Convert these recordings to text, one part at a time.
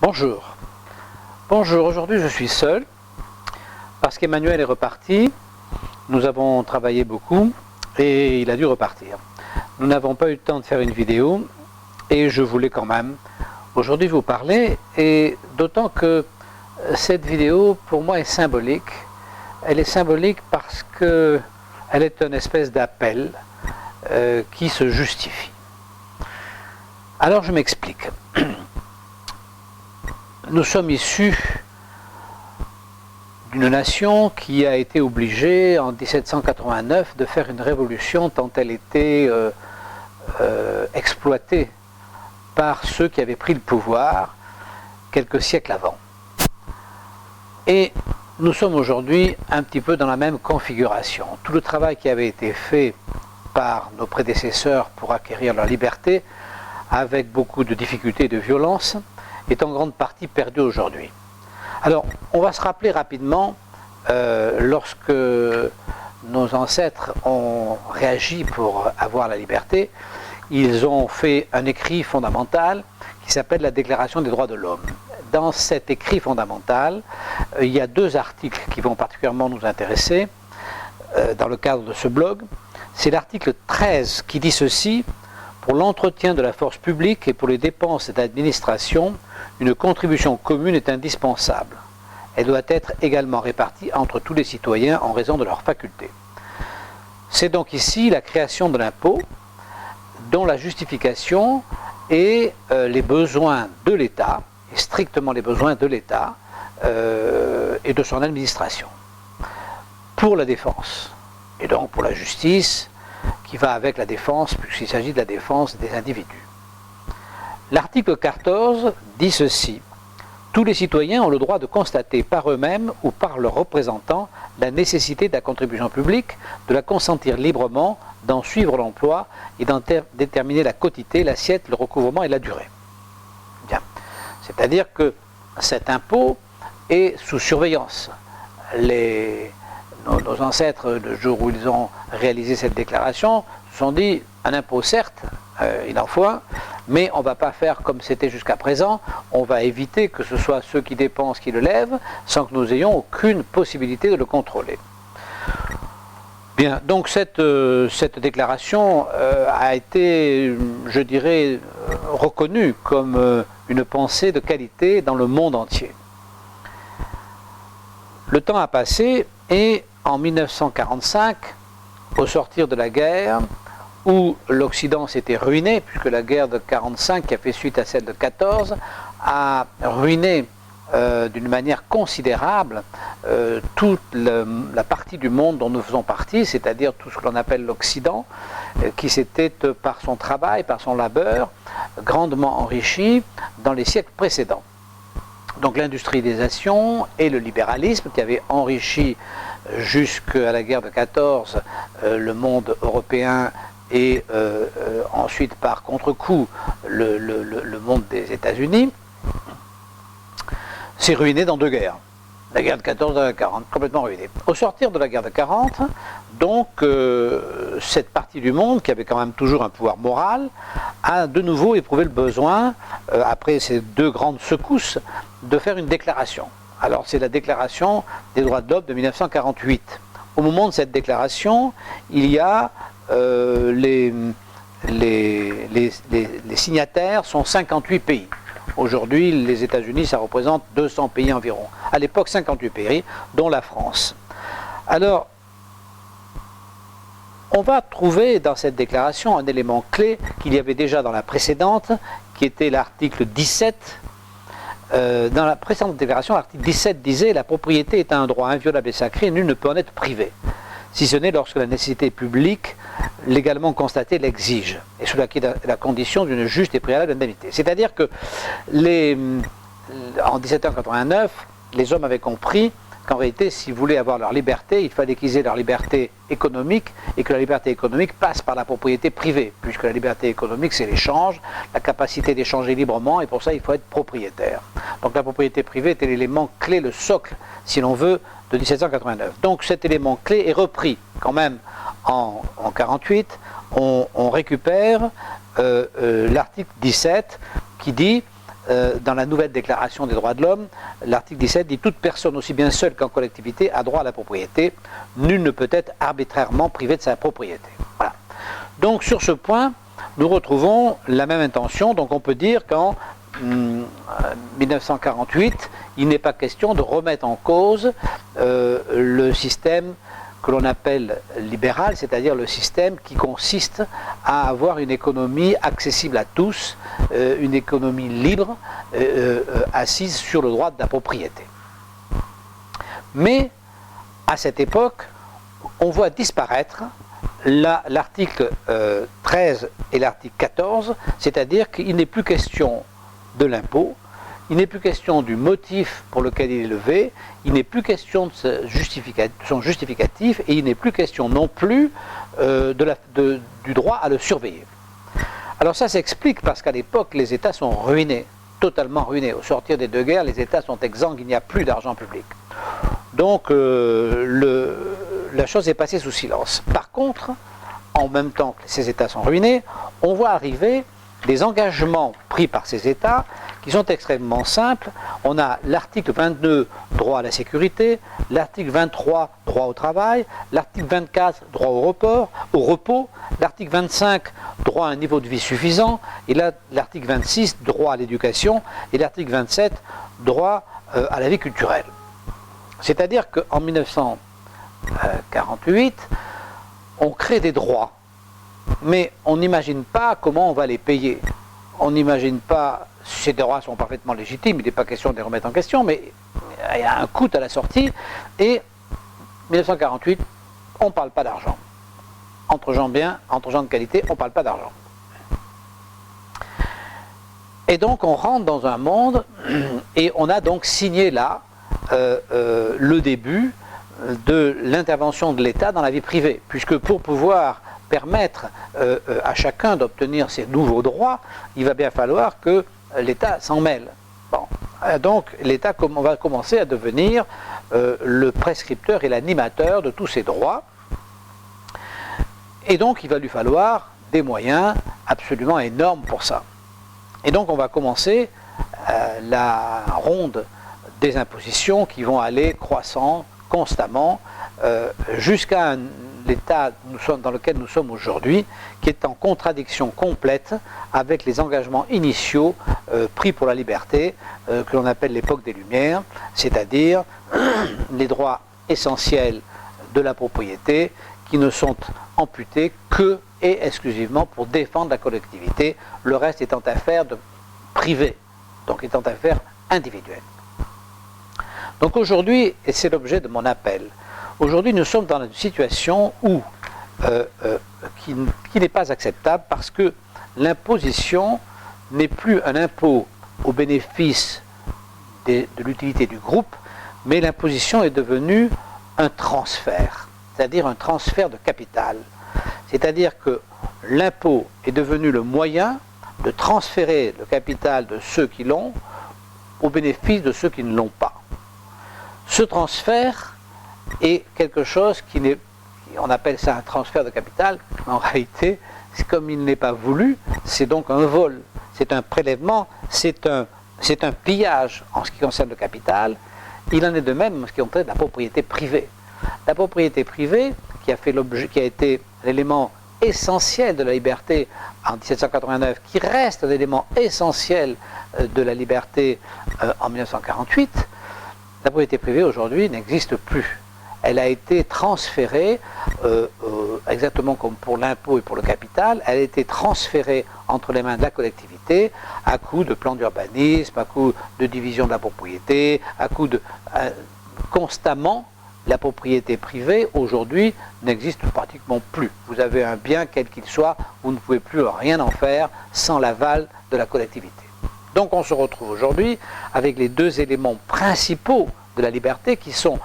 Bonjour. Bonjour, aujourd'hui je suis seul parce qu'Emmanuel est reparti. Nous avons travaillé beaucoup et il a dû repartir. Nous n'avons pas eu le temps de faire une vidéo et je voulais quand même aujourd'hui vous parler, et d'autant que cette vidéo pour moi est symbolique. Elle est symbolique parce qu'elle est une espèce d'appel qui se justifie. Alors je m'explique. Nous sommes issus d'une nation qui a été obligée en 1789 de faire une révolution tant elle était exploitée par ceux qui avaient pris le pouvoir quelques siècles avant. Et nous sommes aujourd'hui un petit peu dans la même configuration. Tout le travail qui avait été fait par nos prédécesseurs pour acquérir leur liberté, avec beaucoup de difficultés et de violence, est en grande partie perdu aujourd'hui. Alors, on va se rappeler rapidement, lorsque nos ancêtres ont réagi pour avoir la liberté, ils ont fait un écrit fondamental qui s'appelle la Déclaration des droits de l'homme. Dans cet écrit fondamental, il y a deux articles qui vont particulièrement nous intéresser dans le cadre de ce blog. C'est l'article 13 qui dit ceci: pour l'entretien de la force publique et pour les dépenses d'administration, une contribution commune est indispensable. Elle doit être également répartie entre tous les citoyens en raison de leurs facultés. C'est donc ici la création de l'impôt, dont la justification est les besoins de l'État, et strictement les besoins de l'État et de son administration, pour la défense, et donc pour la justice, qui va avec la défense, puisqu'il s'agit de la défense des individus. L'article 14 dit ceci: tous les citoyens ont le droit de constater par eux-mêmes ou par leurs représentants la nécessité de la contribution publique, de la consentir librement, d'en suivre l'emploi et d'en déterminer la quotité, l'assiette, le recouvrement et la durée. Bien. C'est-à-dire que cet impôt est sous surveillance. Nos ancêtres, le jour où ils ont réalisé cette déclaration, se sont dit: un impôt certes, il en faut un, mais on ne va pas faire comme c'était jusqu'à présent, on va éviter que ce soit ceux qui dépensent qui le lèvent, sans que nous ayons aucune possibilité de le contrôler. Bien, donc cette déclaration a été, je dirais, reconnue comme une pensée de qualité dans le monde entier. Le temps a passé et en 1945, au sortir de la guerre, où l'Occident s'était ruiné, puisque la guerre de 1945, qui a fait suite à celle de 14, a ruiné d'une manière considérable toute la partie du monde dont nous faisons partie, c'est-à-dire tout ce que l'on appelle l'Occident, qui s'était, par son travail, par son labeur, grandement enrichi dans les siècles précédents. Donc l'industrialisation et le libéralisme qui avaient enrichi jusqu'à la guerre de 14 le monde européen et ensuite par contre-coup le monde des États-Unis, s'est ruiné dans deux guerres. La guerre de 14 et la guerre de 40, complètement ruinée. Au sortir de la guerre de 40, donc cette partie du monde, qui avait quand même toujours un pouvoir moral, a de nouveau éprouvé le besoin, après ces deux grandes secousses, de faire une déclaration. Alors c'est la déclaration des droits de l'homme de 1948. Au moment de cette déclaration, il y a les signataires sont 58 pays. Aujourd'hui, les États-Unis, ça représente 200 pays environ. À l'époque, 58 pays, dont la France. Alors, on va trouver dans cette déclaration un élément clé qu'il y avait déjà dans la précédente, qui était l'article 17. Dans la précédente déclaration, l'article 17 disait: la propriété est un droit inviolable et sacré, nul ne peut en être privé, si ce n'est lorsque la nécessité publique légalement constatée l'exige, et sous la condition d'une juste et préalable indemnité. C'est-à-dire que en 1789, les hommes avaient compris qu'en réalité, s'ils voulaient avoir leur liberté, il fallait qu'ils aient leur liberté économique, et que la liberté économique passe par la propriété privée, puisque la liberté économique, c'est l'échange, la capacité d'échanger librement, et pour ça, il faut être propriétaire. Donc la propriété privée était l'élément clé, le socle, si l'on veut, de 1789. Donc cet élément clé est repris quand même en 48. On récupère l'article 17 qui dit dans la nouvelle déclaration des droits de l'homme, l'article 17 dit « Toute personne, aussi bien seule qu'en collectivité, a droit à la propriété. Nul ne peut être arbitrairement privé de sa propriété. » Voilà. Donc sur ce point, nous retrouvons la même intention. Donc on peut dire qu'en 1948, il n'est pas question de remettre en cause le système que l'on appelle libéral, c'est-à-dire le système qui consiste à avoir une économie accessible à tous, une économie libre, assise sur le droit de la propriété. Mais, à cette époque, on voit disparaître l'article 13 et l'article 14, c'est-à-dire qu'il n'est plus question de l'impôt, il n'est plus question du motif pour lequel il est levé, il n'est plus question de son justificatif et il n'est plus question non plus du droit à le surveiller. Alors ça s'explique parce qu'à l'époque, les États sont ruinés, totalement ruinés. Au sortir des deux guerres, les États sont exsangues, il n'y a plus d'argent public. Donc la chose est passée sous silence. Par contre, en même temps que ces États sont ruinés, on voit arriver des engagements pris par ces États qui sont extrêmement simples. On a l'article 22, droit à la sécurité, l'article 23, droit au travail, l'article 24, droit au repos, l'article 25, droit à un niveau de vie suffisant, et l'article 26, droit à l'éducation, et l'article 27, droit à la vie culturelle. C'est-à-dire qu'en 1948, on crée des droits, mais on n'imagine pas comment on va les payer. On n'imagine pas, ces droits sont parfaitement légitimes, il n'est pas question de les remettre en question, mais il y a un coût à la sortie, et 1948, on ne parle pas d'argent. Entre gens bien, entre gens de qualité, on ne parle pas d'argent. Et donc on rentre dans un monde, et on a donc signé là le début de l'intervention de l'État dans la vie privée, puisque pour pouvoir permettre à chacun d'obtenir ses nouveaux droits, il va bien falloir que l'État s'en mêle. Bon. Donc l'État va commencer à devenir le prescripteur et l'animateur de tous ces droits. Et donc il va lui falloir des moyens absolument énormes pour ça. Et donc on va commencer la ronde des impositions qui vont aller croissant constamment jusqu'à l'état dans lequel nous sommes aujourd'hui, qui est en contradiction complète avec les engagements initiaux pris pour la liberté, que l'on appelle l'époque des Lumières, c'est-à-dire les droits essentiels de la propriété qui ne sont amputés que et exclusivement pour défendre la collectivité, le reste étant affaire de privé, donc étant affaire individuelle. Donc aujourd'hui, et c'est l'objet de mon appel, aujourd'hui nous sommes dans une situation qui n'est pas acceptable parce que l'imposition n'est plus un impôt au bénéfice de l'utilité du groupe, mais l'imposition est devenue un transfert, c'est-à-dire un transfert de capital. C'est-à-dire que l'impôt est devenu le moyen de transférer le capital de ceux qui l'ont au bénéfice de ceux qui ne l'ont pas. Ce transfert est quelque chose on appelle ça un transfert de capital, en réalité, comme il n'est pas voulu, c'est donc un vol, c'est un prélèvement, c'est un pillage en ce qui concerne le capital. Il en est de même en ce qui concerne la propriété privée. La propriété privée, qui a été l'élément essentiel de la liberté en 1789, qui reste l'élément essentiel de la liberté en 1948, la propriété privée aujourd'hui n'existe plus. Elle a été transférée, exactement comme pour l'impôt et pour le capital, elle a été transférée entre les mains de la collectivité à coup de plan d'urbanisme, à coup de division de la propriété, à coup de... constamment, la propriété privée, aujourd'hui, n'existe pratiquement plus. Vous avez un bien, quel qu'il soit, vous ne pouvez plus rien en faire sans l'aval de la collectivité. Donc on se retrouve aujourd'hui avec les deux éléments principaux de la liberté qui sont,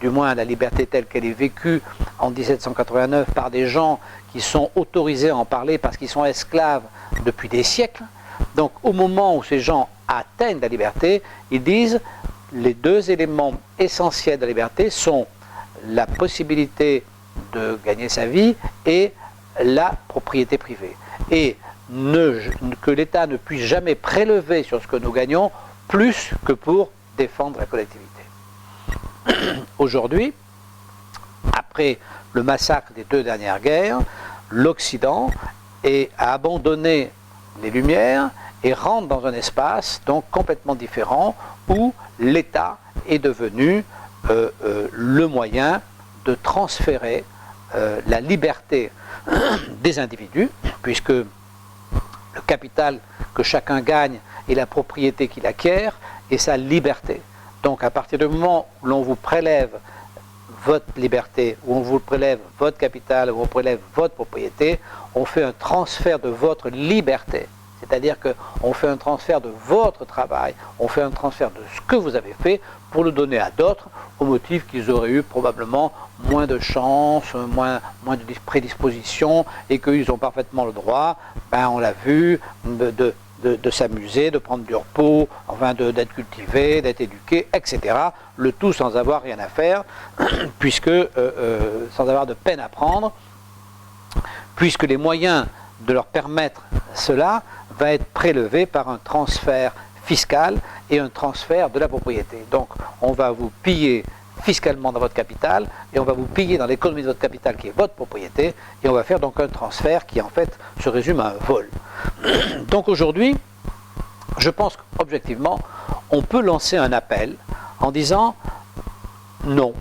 du moins la liberté telle qu'elle est vécue en 1789 par des gens qui sont autorisés à en parler parce qu'ils sont esclaves depuis des siècles. Donc au moment où ces gens atteignent la liberté, ils disent les deux éléments essentiels de la liberté sont la possibilité de gagner sa vie et la propriété privée. Et que l'État ne puisse jamais prélever sur ce que nous gagnons plus que pour défendre la collectivité. Aujourd'hui, après le massacre des 2 dernières guerres, l'Occident a abandonné les Lumières et rentre dans un espace donc complètement différent où l'État est devenu le moyen de transférer la liberté des individus, puisque le capital que chacun gagne et la propriété qu'il acquiert est sa liberté. Donc à partir du moment où l'on vous prélève votre liberté, où on vous prélève votre capital, où on prélève votre propriété, on fait un transfert de votre liberté. C'est-à-dire qu'on fait un transfert de votre travail, on fait un transfert de ce que vous avez fait pour le donner à d'autres au motif qu'ils auraient eu probablement moins de chance, moins de prédisposition et qu'ils ont parfaitement le droit, on l'a vu, de s'amuser, de prendre du repos, enfin d'être cultivé, d'être éduqué, etc. Le tout sans avoir rien à faire, puisque sans avoir de peine à prendre, puisque les moyens de leur permettre cela va être prélevé par un transfert fiscal et un transfert de la propriété. Donc on va vous piller fiscalement dans votre capital et on va vous piller dans l'économie de votre capital qui est votre propriété et on va faire donc un transfert qui en fait se résume à un vol. Donc aujourd'hui, je pense qu'objectivement, on peut lancer un appel en disant non,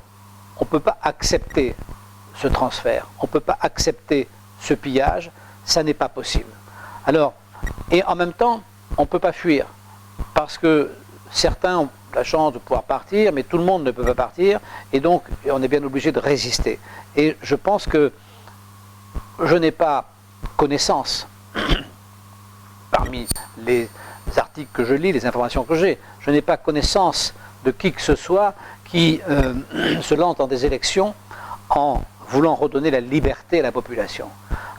on ne peut pas accepter ce transfert, on ne peut pas accepter ce pillage, ça n'est pas possible. Alors, et en même temps, on ne peut pas fuir, parce que certains ont la chance de pouvoir partir, mais tout le monde ne peut pas partir, et donc on est bien obligé de résister. Et je pense que je n'ai pas connaissance, parmi les articles que je lis, les informations que j'ai, je n'ai pas connaissance de qui que ce soit qui se lance dans des élections en voulant redonner la liberté à la population.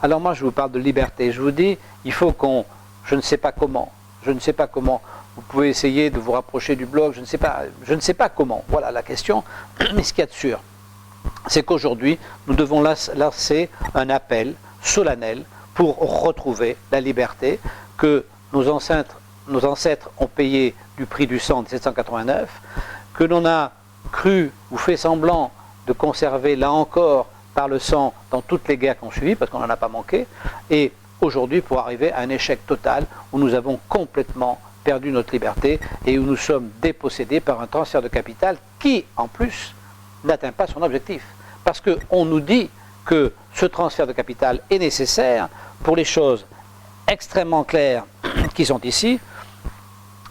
Alors moi je vous parle de liberté, je vous dis, il faut qu'on, je ne sais pas comment, vous pouvez essayer de vous rapprocher du blog, je ne sais pas comment, voilà la question, mais ce qu'il y a de sûr, c'est qu'aujourd'hui, nous devons lancer un appel solennel pour retrouver la liberté que nos ancêtres ont payé du prix du sang en 1789, que l'on a cru ou fait semblant de conserver là encore par le sang dans toutes les guerres qui ont suivi, parce qu'on n'en a pas manqué, et aujourd'hui pour arriver à un échec total où nous avons complètement perdu notre liberté et où nous sommes dépossédés par un transfert de capital qui, en plus, n'atteint pas son objectif. Parce qu'on nous dit que ce transfert de capital est nécessaire pour les choses extrêmement claires qui sont ici.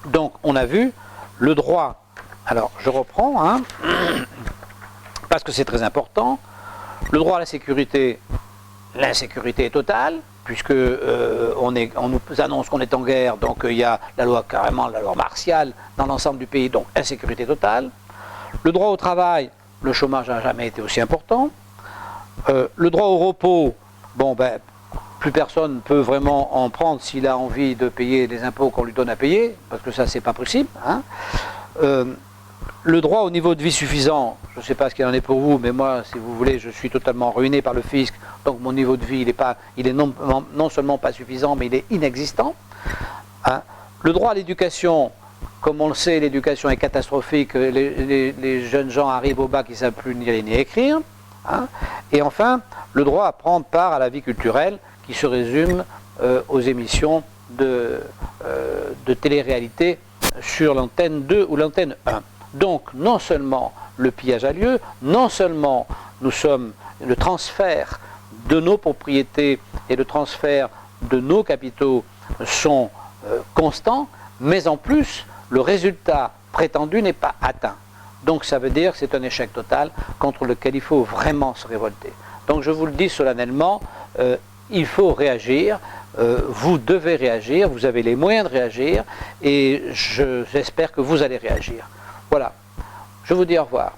Donc on a vu le droit, alors je reprends, parce que c'est très important, le droit à la sécurité, l'insécurité est totale, puisque on nous annonce qu'on est en guerre, donc il y a la loi, carrément la loi martiale dans l'ensemble du pays, donc insécurité totale. Le droit au travail, le chômage n'a jamais été aussi important. Le droit au repos, plus personne ne peut vraiment en prendre s'il a envie de payer les impôts qu'on lui donne à payer, parce que ça c'est pas possible. Le droit au niveau de vie suffisant, je ne sais pas ce qu'il en est pour vous, mais moi, si vous voulez, je suis totalement ruiné par le fisc, donc mon niveau de vie, il est non seulement pas suffisant, mais il est inexistant. Le droit à l'éducation, comme on le sait, l'éducation est catastrophique, les jeunes gens arrivent au bac, ils ne savent plus ni lire ni écrire. Et enfin, le droit à prendre part à la vie culturelle, qui se résume aux émissions de télé-réalité sur l'antenne 2 ou l'antenne 1. Donc, non seulement le pillage a lieu, non seulement le transfert de nos propriétés et le transfert de nos capitaux sont constants, mais en plus, le résultat prétendu n'est pas atteint. Donc, ça veut dire que c'est un échec total contre lequel il faut vraiment se révolter. Donc, je vous le dis solennellement, il faut réagir. Vous devez réagir, vous avez les moyens de réagir et j'espère que vous allez réagir. Voilà, je vous dis au revoir.